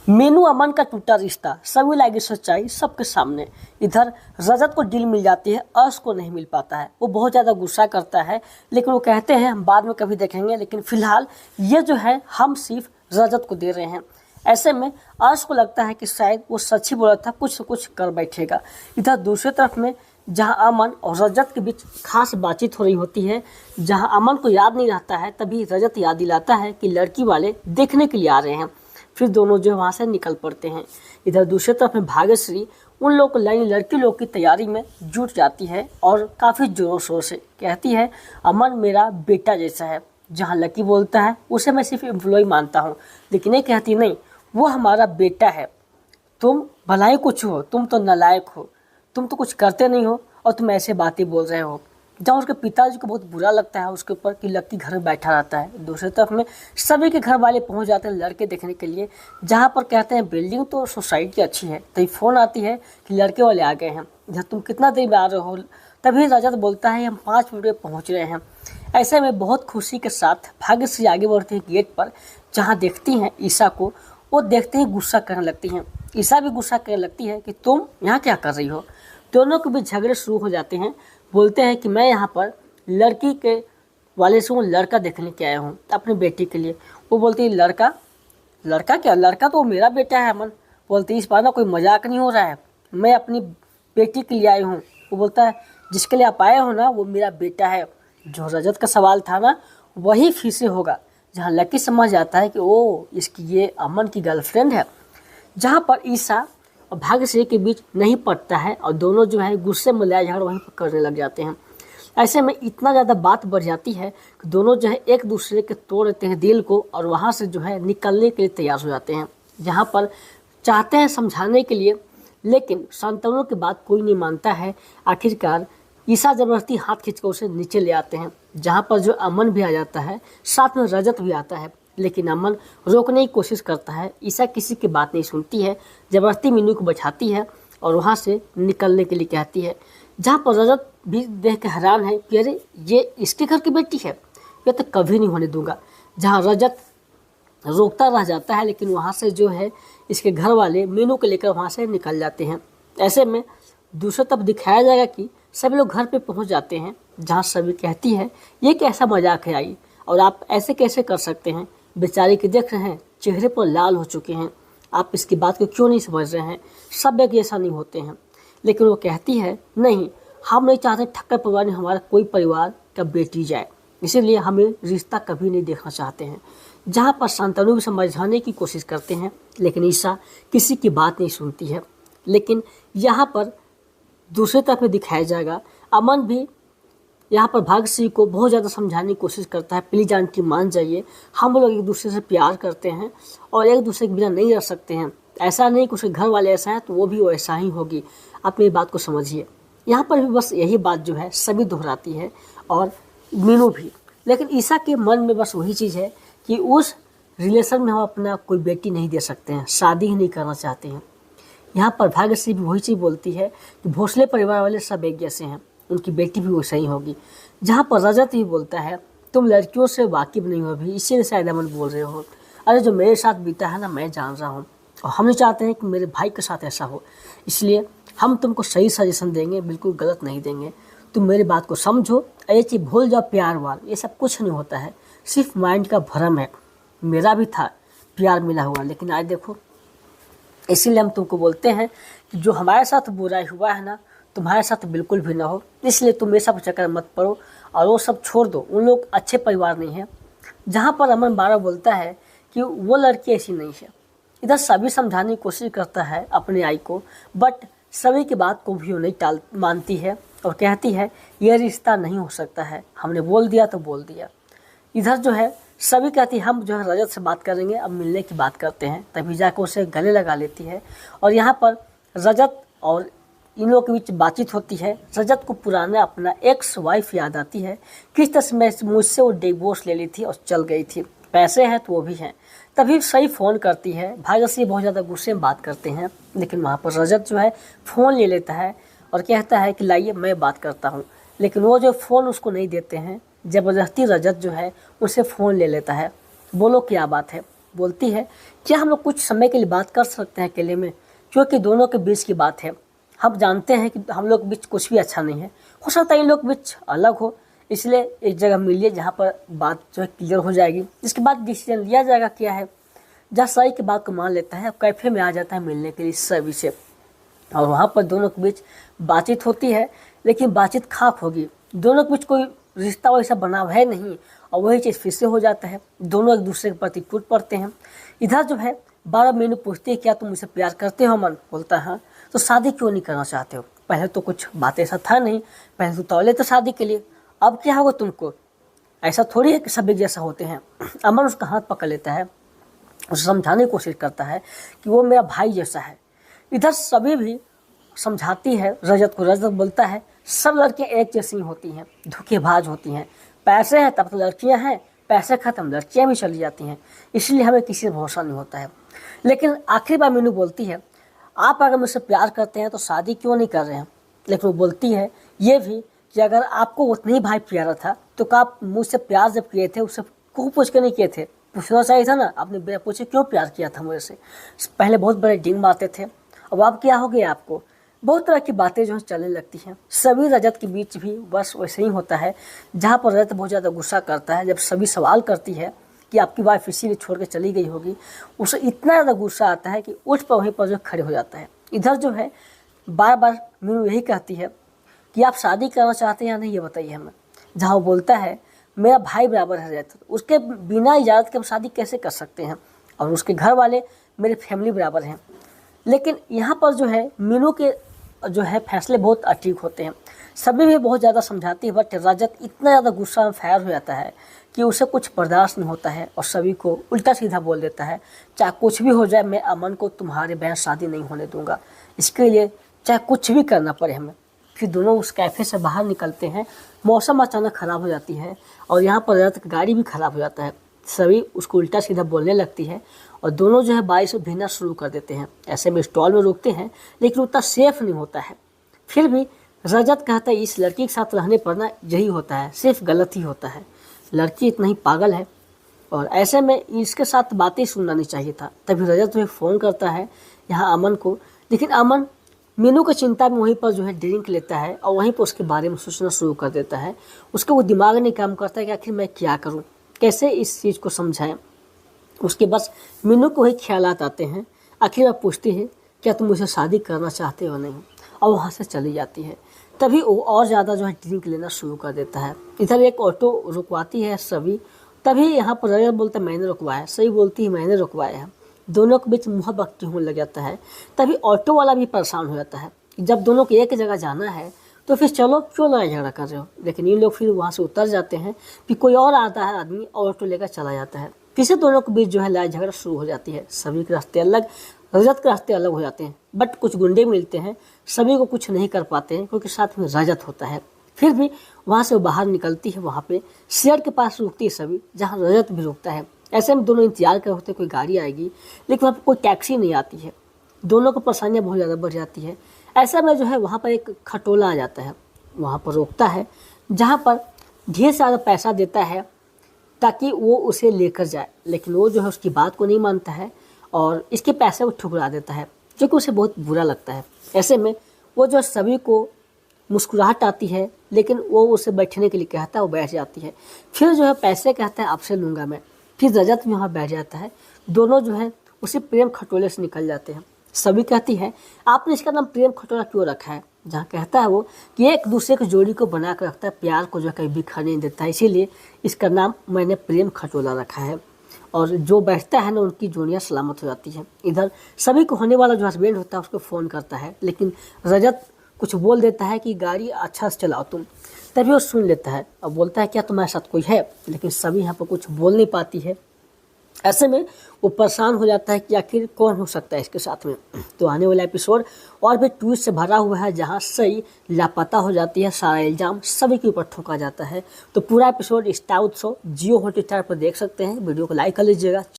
मीनू अमन का टूटा रिश्ता, सभी लाएगी सच्चाई सबके सामने। इधर रजत को डील मिल जाती है, अर्श को नहीं मिल पाता है। वो बहुत ज़्यादा गुस्सा करता है, लेकिन वो कहते हैं हम बाद में कभी देखेंगे, लेकिन फिलहाल ये जो है हम सिर्फ रजत को दे रहे हैं। ऐसे में अर्श को लगता है कि शायद वो सच ही बोला था, कुछ न कुछ कर बैठेगा। इधर दूसरी तरफ में जहां अमन और रजत के बीच खास बातचीत हो रही होती है, जहां अमन को याद नहीं रहता है, तभी रजत याद दिलाता है कि लड़की वाले देखने के लिए आ रहे हैं। फिर दोनों जो है वहाँ से निकल पड़ते हैं। इधर दूसरी तरफ में भाग्यश्री उन लोग लड़की लोग की तैयारी में जुट जाती है और काफ़ी जोरों शोर से कहती है अमन मेरा बेटा जैसा है। जहाँ लकी बोलता है उसे मैं सिर्फ एम्प्लॉय मानता हूँ, लेकिन ये कहती नहीं, वो हमारा बेटा है। तुम भलाई कुछ हो, तुम तो नालायक हो, तुम तो कुछ करते नहीं हो और तुम ऐसे बातें बोल रहे हो। जहाँ उसके पिताजी को बहुत बुरा लगता है उसके ऊपर कि लकी घर में बैठा रहता है। दूसरी तरफ में सभी के घर वाले पहुंच जाते हैं लड़के देखने के लिए, जहाँ पर कहते हैं बिल्डिंग तो सोसाइटी अच्छी है। तभी फ़ोन आती है कि लड़के वाले आ गए हैं। जब तुम कितना देर में आ रहे हो, तभी रजत बोलता है हम 5 मिनट में पहुँच रहे हैं। ऐसे में बहुत खुशी के साथ भाग्यश्री आगे बढ़ती है गेट पर, जहाँ देखती हैं ईशा को। वो देखते ही गुस्सा करने लगती हैं। ईशा भी गुस्सा करने लगती है कि तुम यहाँ क्या कर रही हो। दोनों के बीच झगड़े शुरू हो जाते हैं। बोलते हैं कि मैं यहाँ पर लड़की के वाले से वो लड़का देखने के आया हूँ अपनी बेटी के लिए। वो बोलती है लड़का? लड़का क्या? लड़का तो मेरा बेटा है अमन। बोलती है इस बार ना कोई मजाक नहीं हो रहा है, मैं अपनी बेटी के लिए आई हूँ। वो बोलता है जिसके लिए आप आए हो ना वो मेरा बेटा है। जो रजत का सवाल था ना वही फिर से होगा, जहाँ लकी समझ जाता है कि ओ इसकी ये अमन की गर्लफ्रेंड है। जहाँ पर ईशा और भाग्यश्री के बीच नहीं पड़ता है और दोनों जो है गुस्से में लड़ाई झगड़ा वहीं पर करने लग जाते हैं। ऐसे में इतना ज़्यादा बात बढ़ जाती है कि दोनों जो है एक दूसरे के तोड़ देते हैं दिल को और वहाँ से जो है निकलने के लिए तैयार हो जाते हैं। जहाँ पर चाहते हैं समझाने के लिए, लेकिन संतानों की बात कोई नहीं मानता है। आखिरकार ईशा ज़बरदस्ती हाथ खींच कर उसे नीचे ले आते हैं, जहाँ पर जो अमन भी आ जाता है, साथ में रजत भी आता है। लेकिन अमन रोकने की कोशिश करता है। ईशा किसी की बात नहीं सुनती है, ज़बरदस्ती मीनू को बैठाती है और वहाँ से निकलने के लिए कहती है। जहाँ पर रजत भी देख के हैरान है कि अरे ये इसके घर की बेटी है, ये तो कभी नहीं होने दूंगा। जहाँ रजत रोकता रह जाता है, लेकिन वहाँ से जो है इसके घर वाले मीनू को लेकर वहाँ से निकल जाते हैं। ऐसे में दूसरी तरफ दिखाया जाएगा कि सभी लोग घर पे पहुँच जाते हैं, जहाँ सभी कहती है ये कैसा मजाक है आई, और आप ऐसे कैसे कर सकते हैं। बेचारे के देख रहे हैं चेहरे पर लाल हो चुके हैं, आप इसकी बात को क्यों नहीं समझ रहे हैं, सब एक जैसा नहीं होते हैं। लेकिन वो कहती है नहीं, हम नहीं चाहते ठक्कर परिवार में हमारा कोई परिवार का बेटी जाए, इसीलिए हमें रिश्ता कभी नहीं देखना चाहते हैं। जहाँ पर शांतनु भी समझाने की कोशिश करते हैं, लेकिन ईशा किसी की बात नहीं सुनती है। लेकिन यहाँ पर दूसरी तरफ में दिखाया जाएगा अमन भी यहाँ पर भाग्यश्री को बहुत ज़्यादा समझाने की कोशिश करता है, प्लीज़ आंटी मान जाइए, हम लोग एक दूसरे से प्यार करते हैं और एक दूसरे के बिना नहीं रह सकते हैं। ऐसा नहीं कि उसके घर वाले ऐसा हैं तो वो भी वैसा ही होगी, आप मेरी बात को समझिए। यहाँ पर भी बस यही बात जो है सभी दोहराती है और मीनू भी। लेकिन ईशा के मन में बस वही चीज़ है कि उस रिलेशन में हम अपना कोई बेटी नहीं दे सकते हैं, शादी ही नहीं करना चाहते हैं। यहाँ पर भाग्यश्री भी वही चीज़ बोलती है कि भोसले परिवार वाले सब एक जैसे हैं, उनकी बेटी भी वैसा ही होगी। जहाँ पर रजत ही बोलता है तुम लड़कियों से वाकिफ नहीं हो अभी, इसीलिए शायद अमन बोल रहे हो। अरे जो मेरे साथ बीता है ना मैं जान रहा हूँ, और हम नहीं चाहते हैं कि मेरे भाई के साथ ऐसा हो, इसलिए हम तुमको सही सजेशन देंगे, बिल्कुल गलत नहीं देंगे। तुम मेरी बात को समझो, ये चीज़ भूल जाओ, प्यार वार ये सब कुछ नहीं होता है, सिर्फ माइंड का भ्रम है। मेरा भी था प्यार मिला हुआ, लेकिन आज देखो। इसीलिए हम तुमको बोलते हैं कि जो हमारे साथ बुराई हुआ है ना तुम्हारे साथ बिल्कुल भी ना हो, इसलिए तुम ये सब चक्कर मत पड़ो और वो सब छोड़ दो, उन लोग अच्छे परिवार नहीं हैं। जहाँ पर अमन बारह बोलता है कि वो लड़की ऐसी नहीं है। इधर सभी समझाने की कोशिश करता है अपने आई को, बट सभी की बात को भी वो नहीं मानती है और कहती है ये रिश्ता नहीं हो सकता है, हमने बोल दिया तो बोल दिया। इधर जो है सभी कहती है हम जो है रजत से बात करेंगे, अब मिलने की बात करते हैं। तभी जाकर उसे गले लगा लेती है और यहाँ पर रजत और इन लोगों के बीच बातचीत होती है। रजत को पुराना अपना एक्स वाइफ याद आती है, किस तरह से मुझसे वो डिवोर्स ले ली थी और चल गई थी, पैसे हैं तो वो भी हैं। तभी सही फ़ोन करती है, भाग्यश्री बहुत ज़्यादा गुस्से में बात करते हैं, लेकिन वहाँ पर रजत जो है फ़ोन ले लेता है और कहता है कि लाइए मैं बात करता हूँ। लेकिन वो जो फ़ोन उसको नहीं देते हैं, ज़बरदस्ती रजत जो है उसे फ़ोन ले लेता है। बोलो क्या बात है। बोलती है क्या हम लोग कुछ समय के लिए बात कर सकते हैं अकेले में, क्योंकि दोनों के बीच की बात है। हम जानते हैं कि हम लोग के बीच कुछ भी अच्छा नहीं है, हो सकता है इन लोग के बीच अलग हो, इसलिए एक जगह मिलिए जहाँ पर बात जो है क्लियर हो जाएगी। इसके बाद डिसीजन लिया जाएगा क्या है। जहाँ सही की बात को मान लेता है, कैफ़े में आ जाता है मिलने के लिए सभी से, और वहाँ पर दोनों के बीच बातचीत होती है, लेकिन बातचीत खाक होगी। दोनों के बीच कोई रिश्ता वैसा बना है नहीं, और वही चीज़ फिर से हो जाता है। दोनों एक दूसरे के प्रति टूट पड़ते हैं। इधर जो है बार मीनू पूछती है क्या तुम मुझसे प्यार करते हो अमन? बोलता है हाँ। तो शादी क्यों नहीं करना चाहते हो? पहले तो कुछ बात ऐसा था नहीं, पहले तो तौले तो शादी के लिए, अब क्या होगा तुमको? ऐसा थोड़ी है कि सब एक जैसा होते हैं। अमन उसका हाथ पकड़ लेता है, उसे समझाने की कोशिश करता है कि वो मेरा भाई जैसा है। इधर सभी भी समझाती है रजत को। रजत बोलता है सब लड़कियां एक जैसी होती हैं, धोखेबाज होती हैं। पैसे हैं तब तो लड़कियां हैं, पैसे खत्म लड़कियां भी चली जाती हैं, इसलिए हमें किसी से भरोसा नहीं होता है। लेकिन आखिरी बार मीनू बोलती है आप अगर मुझसे प्यार करते हैं तो शादी क्यों नहीं कर रहे हैं? लेकिन वो बोलती है ये भी कि अगर आपको उतना ही भाई प्यारा था तो क्या आप मुझसे प्यार जब किए थे उससे क्यों पूछ के नहीं किए थे? पूछना चाहिए था ना, आपने बिना पूछे क्यों प्यार किया था मुझे से? पहले बहुत बड़े डिंग मारते थे, अब क्या हो गया आपको? बहुत तरह की बातें जो है चलने लगती हैं। सभी रजत के बीच भी बस वैसे ही होता है, जहाँ पर रजत बहुत ज़्यादा गुस्सा करता है जब सभी सवाल करती है कि आपकी वाइफ इसीलिए छोड़ के चली गई होगी। उसे इतना ज़्यादा गुस्सा आता है कि उठ पर वहीं पर जो खड़े हो जाता है। इधर जो है बार बार मीनू यही कहती है कि आप शादी करना चाहते हैं या नहीं ये बताइए हमें। जहाँ वो बोलता है मेरा भाई बराबर है रजत, उसके बिना इजाज़त के हम शादी कैसे कर सकते हैं, और उसके घर वाले मेरे फैमिली बराबर हैं। लेकिन यहाँ पर जो है मीनू के जो है फैसले बहुत अटीक होते हैं। सभी भी बहुत ज़्यादा समझाती है, बट रजत इतना ज़्यादा गुस्सा में फायर हो जाता है कि उसे कुछ बर्दाश्त नहीं होता है और सभी को उल्टा सीधा बोल देता है चाहे कुछ भी हो जाए मैं अमन को तुम्हारे बहन शादी नहीं होने दूंगा, इसके लिए चाहे कुछ भी करना पड़े हमें। फिर दोनों उस कैफ़े से बाहर निकलते हैं। मौसम अचानक ख़राब हो जाती है और यहाँ पर रजत की गाड़ी भी ख़राब हो जाता है। सभी उसको उल्टा सीधा बोलने लगती है और दोनों जो है बारिश में भीगना शुरू कर देते हैं। ऐसे में स्टॉल में रुकते हैं, लेकिन उतना सेफ नहीं होता है। फिर भी रजत कहता है इस लड़की के साथ रहने पर ना यही होता है, सिर्फ गलत ही होता है, लड़की इतना ही पागल है और ऐसे में इसके साथ बातें सुनना नहीं चाहिए था। तभी रजत जो है फ़ोन करता है यहाँ अमन को, लेकिन अमन मीनू की चिंता में वहीं पर जो है ड्रिंक लेता है और वहीं पर उसके बारे में सोचना शुरू कर देता है। उसका वो दिमाग नहीं काम करता है कि आखिर मैं क्या करूँ, कैसे इस चीज़ को समझाएं। उसके बस मीनू को वही ख्यालात आते हैं। आखिर वह पूछती है क्या तुम मुझसे शादी करना चाहते हो नहीं, और वहाँ से चली जाती है। तभी वो और ज़्यादा जो है ड्रिंक लेना शुरू कर देता है। इधर एक ऑटो रुकवाती है सभी, तभी यहाँ पर रजत बोलता है मैंने रुकवाया, सही बोलती है मैंने रुकवाया है। दोनों के बीच मुहब्बत होने लग जाता है। तभी ऑटो वाला भी परेशान हो जाता है कि जब दोनों को एक जगह जाना है तो फिर चलो क्यों लड़ाई झगड़ा कर रहे हो। लेकिन ये लोग फिर वहाँ से उतर जाते हैं, फिर कोई और आता है आदमी और ऑटो लेकर चला जाता है। फिर से दोनों के बीच जो है लड़ाई झगड़ा शुरू हो जाती है। सभी के रास्ते अलग, रजत के रास्ते अलग हो जाते हैं, बट कुछ गुंडे मिलते हैं, सभी को कुछ नहीं कर पाते हैं क्योंकि साथ में रजत होता है। फिर भी वहाँ से वो बाहर निकलती है, वहाँ पे शेड के पास रुकती है सभी, जहाँ रजत भी रुकता है। ऐसे में दोनों इंतजार कर होते कोई गाड़ी आएगी, लेकिन वहाँ पर कोई टैक्सी नहीं आती है। दोनों को परेशानियाँ बहुत ज़्यादा बढ़ जाती है। ऐसा में जो है वहाँ पर एक खटोला आ जाता है, वहाँ पर रोकता है, जहाँ पर ढेर सारा पैसा देता है ताकि वो उसे लेकर जाए। लेकिन वो जो है उसकी बात को नहीं मानता है और इसके पैसे वो ठुकरा देता है, जो कि उसे बहुत बुरा लगता है। ऐसे में वो जो सभी को मुस्कुराहट आती है, लेकिन वो उसे बैठने के लिए कहता है, वो बैठ जाती है। फिर जो है पैसे कहता है आपसे लूँगा मैं। फिर रजत भी वहाँ बैठ जाता है। दोनों जो है उसी प्रेम खटोले से निकल जाते हैं। सभी कहती है आपने इसका नाम प्रेम खटोला क्यों रखा है? जहाँ कहता है वो कि एक दूसरे की जोड़ी को बना कर रखता है, प्यार को जो कभी बिखर नहीं देता है, इसीलिए इसका नाम मैंने प्रेम खटोला रखा है। और जो बैठता है ना उनकी जोड़ियाँ सलामत हो जाती हैं। इधर सभी को होने वाला जो हस्बैंड होता है उसको फ़ोन करता है, लेकिन रजत कुछ बोल देता है कि गाड़ी अच्छा से चलाओ तुम। तभी वो सुन लेता है और बोलता है क्या तुम्हारे साथ कोई है, लेकिन सभी यहाँ पर कुछ बोल नहीं पाती है। ऐसे में वो परेशान हो जाता है कि आखिर कौन हो सकता है इसके साथ में। तो आने वाला एपिसोड और भी ट्विस्ट से भरा हुआ है, जहाँ सही लापता हो जाती है, सारा इल्ज़ाम सभी के ऊपर ठोका जाता है। तो पूरा एपिसोड स्टार उत्सव जियो हॉटस्टार पर देख सकते हैं। वीडियो को लाइक कर लीजिएगा।